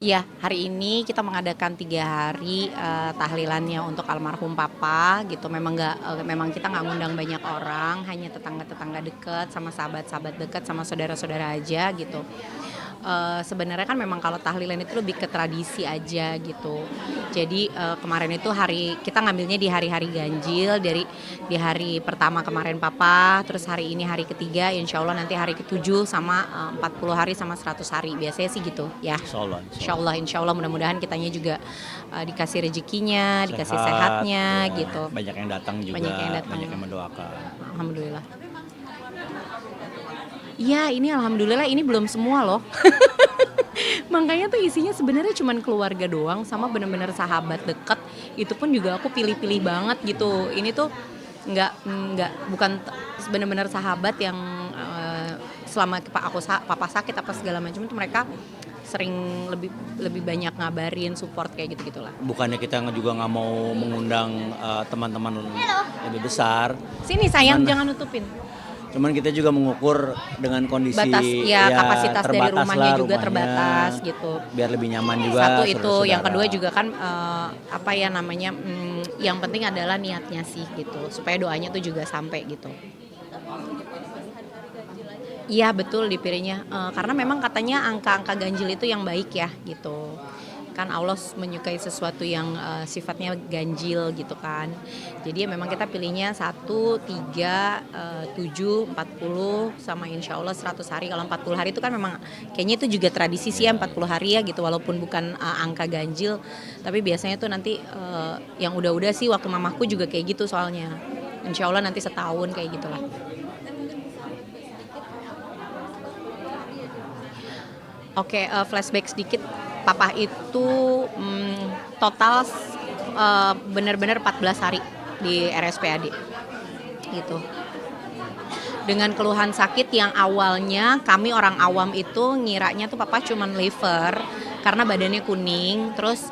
Iya, hari ini kita mengadakan 3 hari, tahlilannya untuk almarhum papa gitu. Memang kita nggak ngundang banyak orang, hanya tetangga-tetangga dekat, sama sahabat-sahabat dekat, sama saudara-saudara aja gitu. Sebenarnya kan memang kalau tahlilan itu lebih ke tradisi aja gitu. Jadi, kemarin itu kita ngambilnya di hari-hari ganjil, di hari pertama kemarin papa, terus hari ini hari ketiga, insya Allah nanti hari ketujuh sama, 40 hari sama 100 hari, biasanya sih gitu ya. Insyaallah Insya insyaallah. Allah, insya Allah mudah-mudahan kitanya juga, dikasih rezekinya, dikasih Sehat, sehatnya ya, gitu, banyak yang datang banyak yang juga, datang. banyak yang mendoakan. Alhamdulillah. Iya, ini alhamdulillah ini belum semua loh. Makanya tuh isinya sebenarnya cuman keluarga doang sama bener-bener sahabat deket, itu pun juga aku pilih-pilih banget gitu. Ini tuh bukan bener-bener sahabat yang, selama papa sakit apa segala macam itu mereka sering lebih lebih banyak ngabarin, support kayak gitu-gitulah. Bukannya kita juga nggak mau mengundang, teman-teman lebih besar, Sini sayang, cuman jangan nutupin. cuman kita juga mengukur dengan Batas kondisi ya, ya kapasitas dari rumahnya terbataslah juga rumahnya, terbatas gitu. biar lebih nyaman Satu juga itu, yang kedua saudara-saudara. juga kan, apa ya namanya, yang penting adalah niatnya sih gitu, supaya doanya tuh juga sampai gitu. Iya betul dipilihnya, karena memang katanya angka-angka ganjil itu yang baik ya gitu. Kan Allah menyukai sesuatu yang, sifatnya ganjil gitu kan. Jadi ya memang kita pilihnya 1, 3, 7, 40 sama insya Allah 100 hari. Kalau 40 hari itu kan memang kayaknya itu juga tradisi sih ya, Iya. 40 hari ya gitu, walaupun bukan, angka ganjil, tapi biasanya tuh nanti, yang udah-udah sih waktu mamaku juga kayak gitu soalnya. Insya Allah nanti setahun kayak gitulah. Oke, flashback sedikit, papa itu, total bener-bener 14 hari di RSPAD gitu. Dengan keluhan sakit yang awalnya kami orang awam itu ngiranya tuh papa cuman liver karena badannya kuning, terus,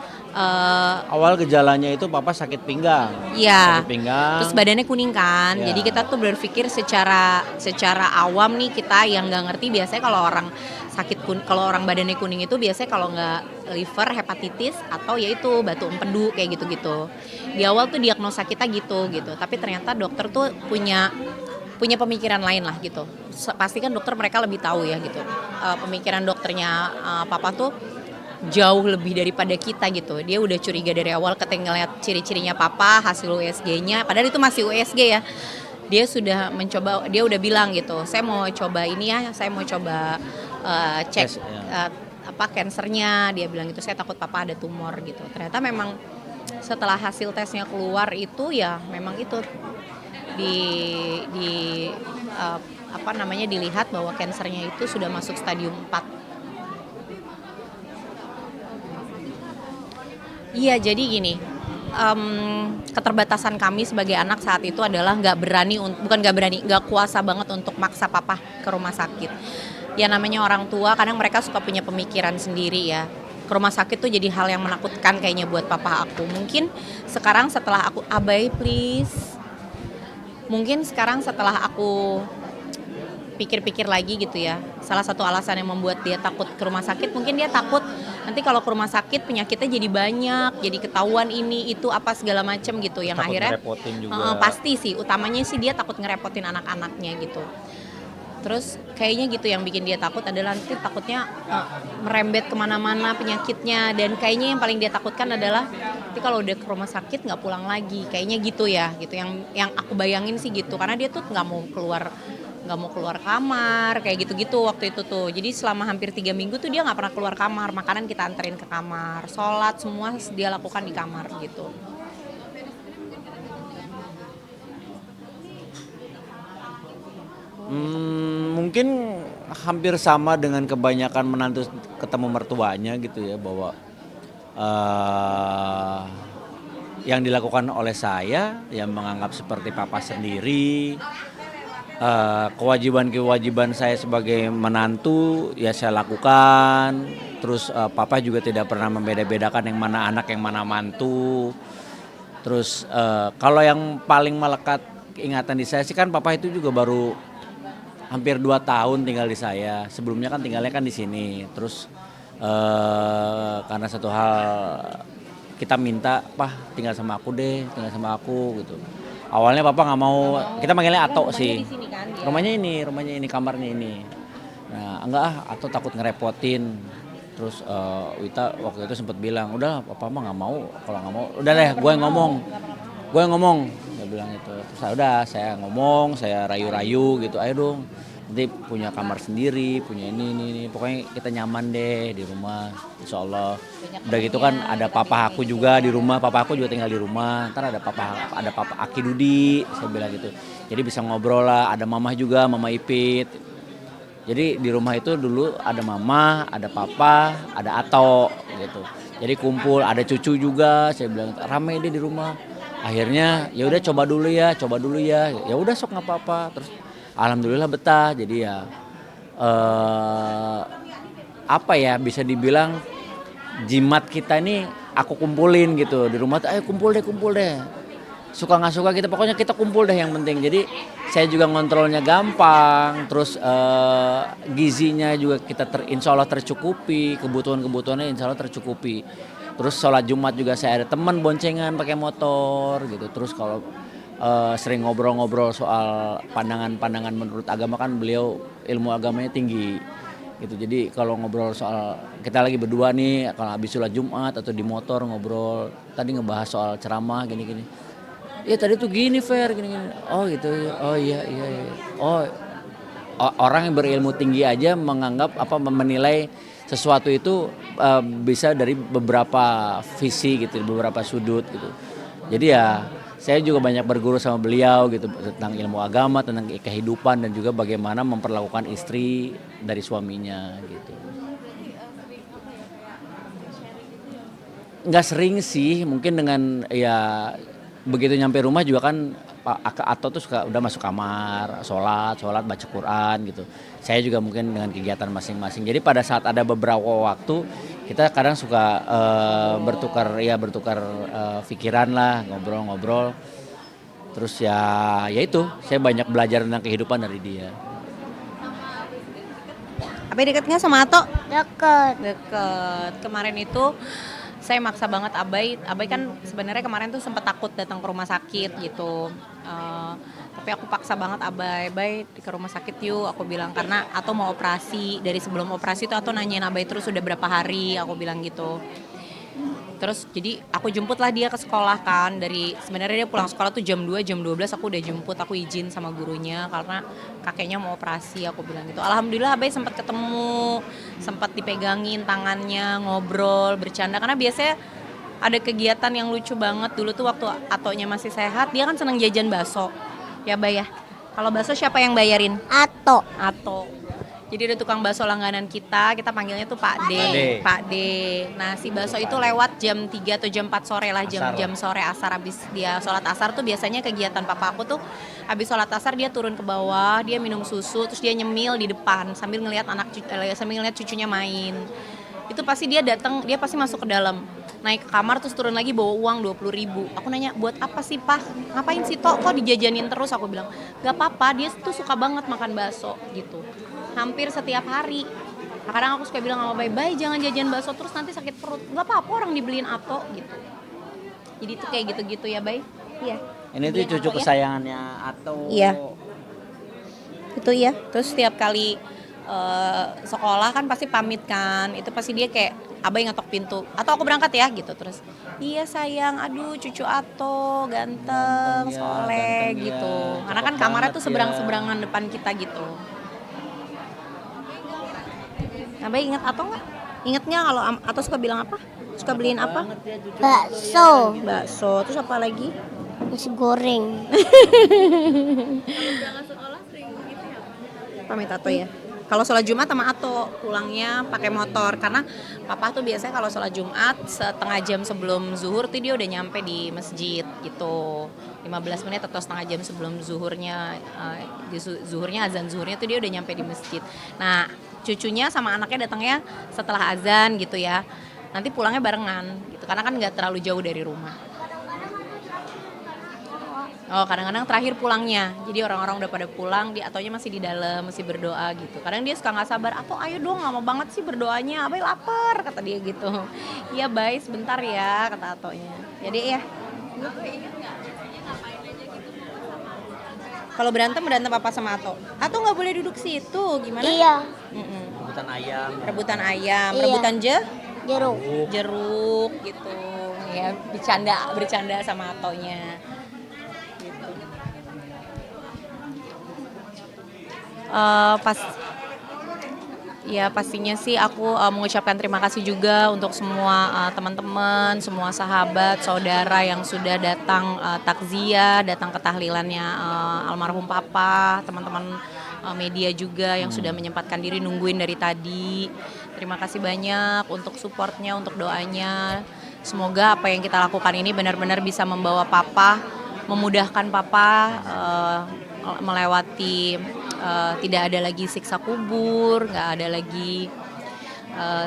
Awal gejalanya itu papa sakit pinggang, iya, sakit terus pinggang, badannya kuning kan, jadi kita ya. tuh berpikir secara secara awam nih, kita yang nggak ngerti biasanya kalau orang badannya kuning itu biasanya kalau nggak liver, hepatitis, atau yaitu batu empedu kayak gitu-gitu. Di awal tuh diagnosa kita gitu, tapi ternyata dokter tuh punya punya pemikiran lain lah gitu. Pasti kan dokter mereka lebih tahu ya gitu. Pemikiran dokternya, papa tuh jauh lebih daripada kita gitu. Dia udah curiga dari awal ketika ngeliat ciri-cirinya papa, hasil USG-nya, padahal itu masih USG ya. Dia udah bilang gitu, "Saya mau coba ini ya, saya mau coba, cek, Tes ya. eee, apa, kansernya." Dia bilang gitu, "Saya takut papa ada tumor," gitu. Ternyata memang setelah hasil tesnya keluar itu ya memang itu di di, eee, apa namanya, dilihat bahwa kansernya itu sudah masuk stadium 4. Iya, jadi gini, keterbatasan kami sebagai anak saat itu adalah bukan nggak berani, nggak kuasa banget untuk maksa papa ke rumah sakit. Ya namanya orang tua kadang mereka suka punya pemikiran sendiri ya. Ke rumah sakit tuh jadi hal yang menakutkan kayaknya buat papa aku. Mungkin sekarang setelah aku "Abai please." Mungkin sekarang setelah aku pikir-pikir lagi gitu ya, salah satu alasan yang membuat dia takut ke rumah sakit mungkin dia takut nanti kalau ke rumah sakit penyakitnya jadi banyak, jadi ketahuan ini itu apa segala macem gitu, yang Takut akhirnya ngerepotin juga. pasti sih utamanya sih dia takut ngerepotin anak-anaknya gitu. Terus kayaknya gitu yang bikin dia takut adalah nanti takutnya, merembet kemana-mana penyakitnya, dan kayaknya yang paling dia takutkan adalah nanti kalau udah ke rumah sakit nggak pulang lagi, kayaknya gitu ya, gitu yang aku bayangin sih gitu. Karena dia tuh nggak mau keluar kamar, kayak gitu-gitu waktu itu tuh. Jadi selama hampir 3 minggu tuh dia nggak pernah keluar kamar, makanan kita anterin ke kamar, sholat semua dia lakukan di kamar gitu. Mungkin hampir sama dengan kebanyakan menantu ketemu mertuanya gitu ya, bahwa, eee, yang dilakukan oleh saya, yang menganggap seperti papa sendiri, kewajiban-kewajiban saya sebagai menantu ya saya lakukan, terus, papa juga tidak pernah membeda-bedakan yang mana anak, yang mana mantu. Terus, kalau yang paling melekat ingatan di saya sih kan papa itu juga baru hampir 2 tahun tinggal di saya, sebelumnya kan tinggalnya kan di sini. Terus Karena satu hal kita minta, "Pah, tinggal sama aku deh, tinggal sama aku," gitu. Awalnya papa nggak mau, kita manggilnya Ato sih. Rumahnya ini, kamarnya ini. Nah, enggak ah, Ato takut ngerepotin. Terus Wita waktu itu sempat bilang, "Udah, papa mah nggak mau. Kalau nggak mau, udah deh, gue yang ngomong. Gue yang ngomong." Saya bilang gitu. Terus udah, saya ngomong, saya rayu-rayu gitu. "Ayo dong, nanti punya kamar sendiri, punya ini. Pokoknya kita nyaman deh di rumah, insya Allah." Udah gitu kan ada papa aku juga di rumah, papa aku juga tinggal di rumah. Ntar ada papa Aki Dudi, saya bilang gitu. Jadi bisa ngobrol lah, ada mama juga, mama Ipit. Jadi di rumah itu dulu ada mama, ada papa, ada Ato gitu. Jadi kumpul, ada cucu juga, saya bilang rame deh di rumah. Akhirnya ya udah coba dulu ya. Ya udah sok nggak apa-apa. Terus alhamdulillah betah. Jadi ya apa ya, bisa dibilang jimat kita ini aku kumpulin gitu di rumah tuh, ayo kumpul deh, suka nggak suka kita, pokoknya kita kumpul deh yang penting. Jadi saya juga ngontrolnya gampang, terus gizinya juga kita insya Allah tercukupi, kebutuhannya insya Allah tercukupi. Terus sholat Jumat juga saya ada teman boncengan pakai motor gitu. Terus kalau sering ngobrol-ngobrol soal pandangan-pandangan menurut agama, kan beliau ilmu agamanya tinggi gitu. Jadi kalau ngobrol soal, kita lagi berdua nih kalau habis sholat Jumat atau di motor ngobrol, tadi ngebahas soal ceramah gini-gini. Iya tadi tuh gini Fer, gini-gini. Oh gitu ya. Oh iya. Oh, orang yang berilmu tinggi aja menganggap menilai sesuatu itu bisa dari beberapa visi gitu, beberapa sudut gitu. Jadi ya saya juga banyak berguru sama beliau gitu tentang ilmu agama, tentang kehidupan, dan juga bagaimana memperlakukan istri dari suaminya gitu. Nggak sering sih, mungkin dengan ya begitu nyampe rumah juga kan Pak Ato tuh suka udah masuk kamar, sholat baca Quran gitu. Saya juga mungkin dengan kegiatan masing-masing. Jadi pada saat ada beberapa waktu kita kadang suka bertukar pikiran lah, ngobrol-ngobrol. Terus ya itu saya banyak belajar tentang kehidupan dari dia. Apa deket nggak sama Ato? Deket. Kemarin itu saya maksa banget Abai kan sebenarnya kemarin tuh sempat takut datang ke rumah sakit gitu. Tapi aku paksa banget Abai ke rumah sakit yuk, aku bilang, karena Ato mau operasi. Dari sebelum operasi tuh Ato nanyain Abai terus udah berapa hari, aku bilang gitu. Terus jadi aku jemput lah dia ke sekolah kan, sebenarnya dia pulang sekolah tuh jam 2, jam 12 aku udah jemput, aku izin sama gurunya karena kakeknya mau operasi, aku bilang gitu. Alhamdulillah Abai sempat ketemu, sempat dipegangin tangannya, ngobrol, bercanda, karena biasanya ada kegiatan yang lucu banget. Dulu tuh waktu Atonya masih sehat, dia kan seneng jajan bakso. Ya Bay ya. Kalau bakso siapa yang bayarin? Ato. Jadi ada tukang bakso langganan kita panggilnya tuh Pak D. Nah si bakso itu lewat jam 3 atau jam 4 sore lah, jam sore asar. Habis dia sholat asar tuh biasanya kegiatan papa aku tuh habis sholat asar dia turun ke bawah, dia minum susu, terus dia nyemil di depan sambil ngelihat cucunya main. Itu pasti dia datang, dia pasti masuk ke dalam, naik ke kamar terus turun lagi bawa uang 20.000. Aku nanya, buat apa sih Pak? Ngapain sih Tok? Kok dijajanin terus? Aku bilang, gak apa-apa, dia tuh suka banget makan bakso gitu. Hampir setiap hari. Kadang aku suka bilang sama Bay, jangan jajan bakso terus nanti sakit perut. Gak apa-apa, orang dibeliin Ato gitu. Jadi tuh kayak gitu-gitu ya Bay. Iya. Ini tuh cucu kesayangannya Ato. Iya. Itu ya. Terus setiap kali sekolah kan pasti pamit kan. Itu pasti dia kayak Abai ngetok pintu. Atau aku berangkat ya gitu. Terus iya sayang, aduh cucu Ato ganteng, soleh gitu. Karena kan kamarnya tuh seberang-seberangan depan kita gitu. Abai ingat Ato nggak? Ingat nggak kalau Ato suka bilang apa? Suka beliin apa? Bakso. Terus apa lagi? Nasi goreng. Pamit Ato ya. Kalau sholat Jumat sama Ato pulangnya pakai motor, karena papa tuh biasanya kalau sholat Jumat setengah jam sebelum zuhur tuh dia udah nyampe di masjid gitu. 15 menit atau setengah jam sebelum zuhurnya, azan zuhurnya tuh dia udah nyampe di masjid. Nah cucunya sama anaknya datangnya setelah azan gitu ya. Nanti pulangnya barengan gitu, karena kan nggak terlalu jauh dari rumah. Oh, kadang-kadang terakhir pulangnya. Jadi orang-orang udah pada pulang, dia atonya masih di dalam, masih berdoa gitu. Kadang dia suka nggak sabar, "Ato, ayo dong, lama banget sih berdoanya. Abai lapar," kata dia gitu. "Iya, Bay, sebentar ya," kata atonya. Jadi ya, kalau berantem berantem apa sama Ato? Ato nggak boleh duduk situ, gimana? Iya. Mm-mm. Rebutan ayam. Rebutan ayam, Iya. rebutan Jeruk. jeruk gitu. Ya, bercanda sama Atonya. Gitu. Pas ya pastinya sih aku mengucapkan terima kasih juga untuk semua teman-teman, semua sahabat, saudara yang sudah datang takziah, datang ke tahlilannya almarhum papa, teman-teman media juga yang sudah menyempatkan diri nungguin dari tadi. Terima kasih banyak untuk supportnya, untuk doanya. Semoga apa yang kita lakukan ini benar-benar bisa membawa papa, memudahkan papa melewati tidak ada lagi siksa kubur, nggak ada lagi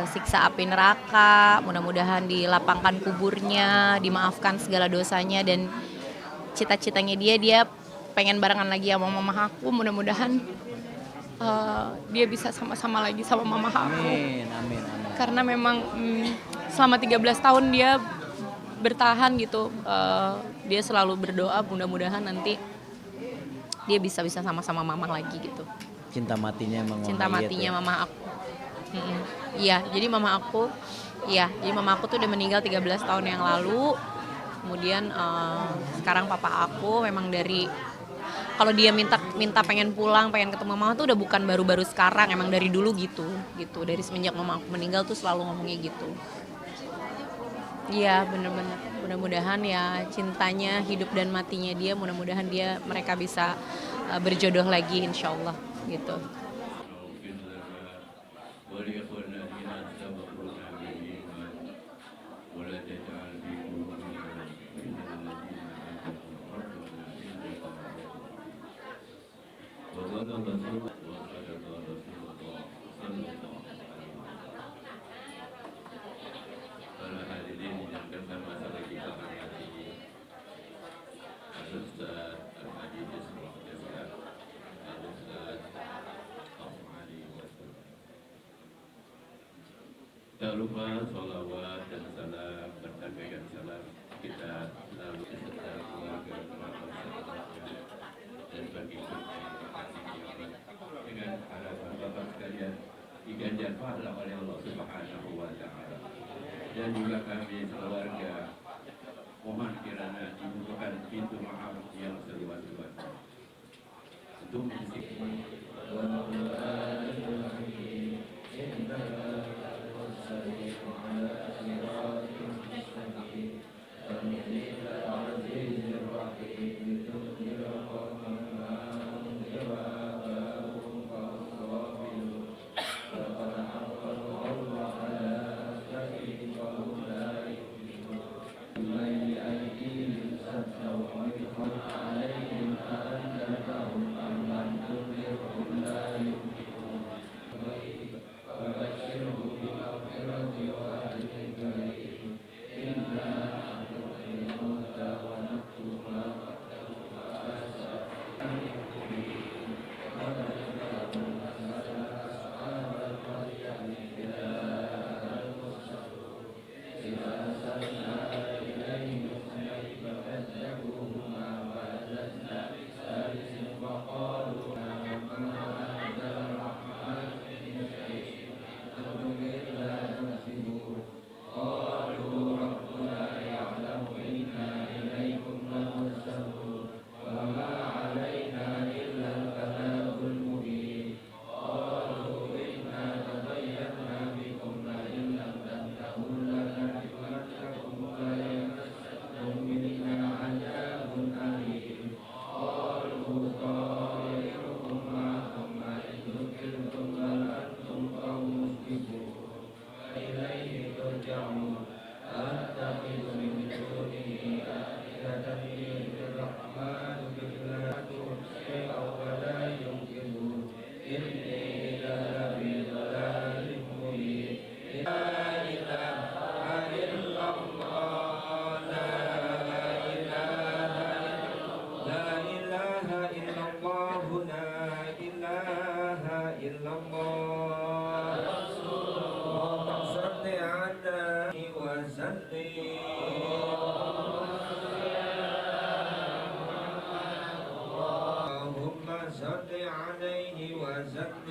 siksa api neraka. Mudah-mudahan dilapangkan kuburnya, dimaafkan segala dosanya, dan cita-citanya dia pengen barengan lagi sama mama aku. Mudah-mudahan dia bisa sama-sama lagi sama mama aku. Amin, amin, amin. Karena memang selama 13 tahun dia bertahan gitu. Dia selalu berdoa mudah-mudahan nanti dia bisa sama-sama mama lagi gitu. Cinta matinya emang Cinta mama liat matinya ya. mama aku. Iya, jadi mama aku tuh udah meninggal 13 tahun yang lalu. Kemudian sekarang papa aku memang dari kalau dia minta pengen pulang, pengen ketemu mama tuh udah bukan baru-baru sekarang, emang dari dulu gitu. Dari semenjak mama aku meninggal tuh selalu ngomongnya gitu. Iya, bener-bener. Mudah-mudahan ya cintanya, hidup dan matinya dia, mudah-mudahan mereka bisa berjodoh lagi, insya Allah gitu. Tak lupa salawat dan salam, bertambahkan salam kita selalu beserta keluarga kerabat sahabatnya dan bagi dengan harapan bapak sekalian diganjar pahala oleh Allah Subhanahu wa Ta'ala. Dan juga kami keluarga mohon kirana dibukakan pintu maaf yang seluas-luasnya untuk mengisi La اللهم صل عليه وسلم.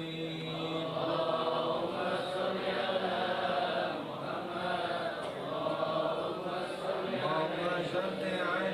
اللهم صل على